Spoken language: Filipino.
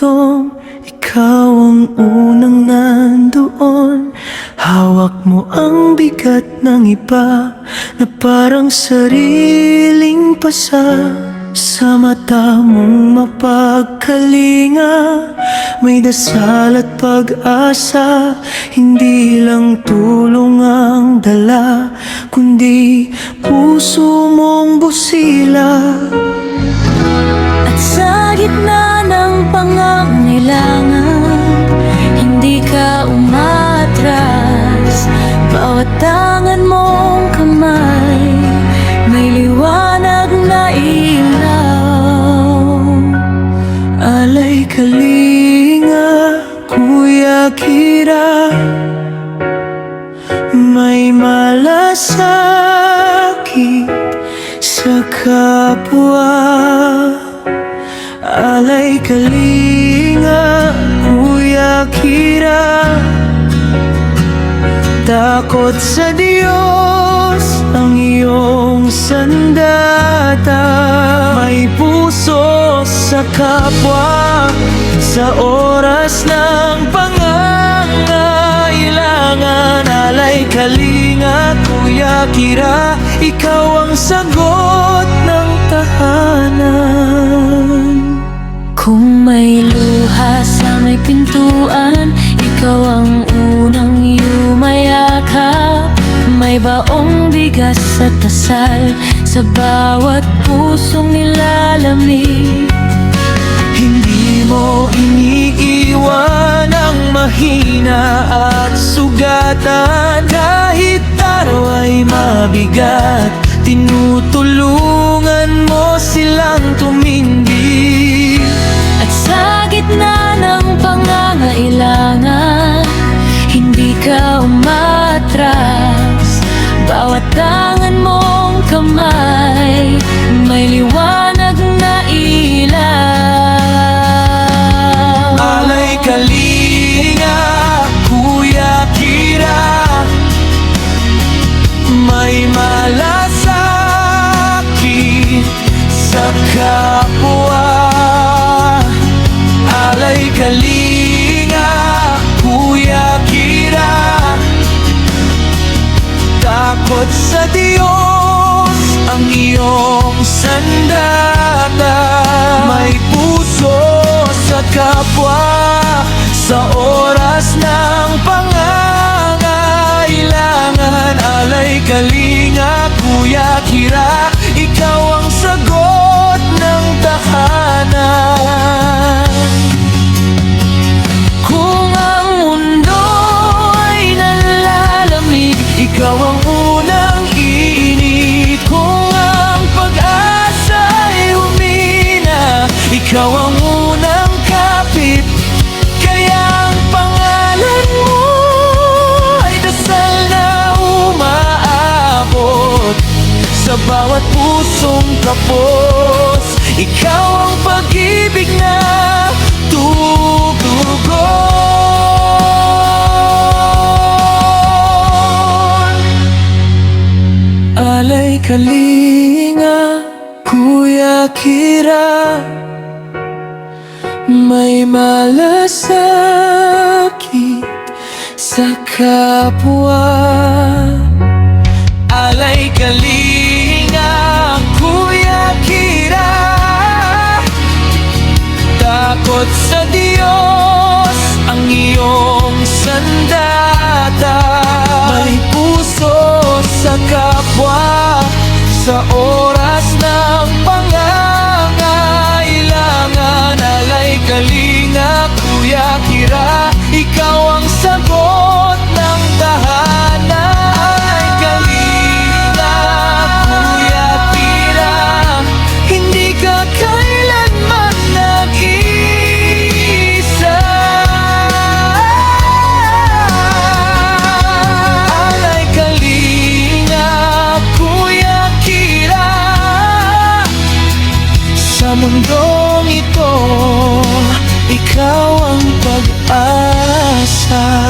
gutom, ikaw ang unang nandoon. Hawak mo ang bigat ng iba na parang sariling pasa. Sa mata mong mapagkalinga, may dasal at pag-asa. Hindi lang tulong ang dala, kundi puso mong busila. At sa gitna ng pangangailangan, hindi ka umatras. Bawat tangan mong kamay, may liwanag na ilaw. Alay kalinga, Kuya Kira, may malasakit sa kapwa. Alay kalinga, Kuya Kira, takot sa Diyos ang iyong sandata. May puso sa kapwa sa oras ng pangangailangan. Alay kalinga, Kuya Kira, ikaw ang sagot ng tahanan. Kung may luha sa may pintuan, ikaw ang unang yumayakap. May baong bigas at dasal sa bawat pusong nilalamig. Hindi mo iniiwan ang mahina at sugatan. Kahit araw ay mabigat, tinutulungan mo silang tumindi. At sa gitna ng pangangailangan, hindi ka umatras. Bawat tangan mong kamay, may liwanag na ilaw. Alay kalinga, Kuya Kira, may malasakit sa kapwa. Alay kalinga, Kuya Kira, takot sa Diyos ang iyong sandata. May puso sa kapwa sa oras ng pangangailangan. Alay kalinga, Kuya Kira, ikaw ang sagot ng tahanan. Kung ang mundo ay nalalamig, ikaw ang unang iinit. Kung ang pag-asa ay humina, ikaw ang unang kapit. Kaya ang pangalan mo ay dasal na umaabot sa bawat pusong kapos. Ikaw ang pag-ibig na tutugon. Alay kalinga, Kuya Kira, may malasakit sa kapwa. Alay kalinga, Kuya Kira, takot sa Diyos ang iyong sandata. May puso sa kapwa sa oras ng pangangailangan. Alay kalinga, Kuya Kira, ikaw ang sagot ng tahanan. Alay kalinga, Kuya Kira, hindi ka kailanman nag-iisa. Alay kalinga, Kuya Kira, sa mundong ito, ikaw ang pag-asa.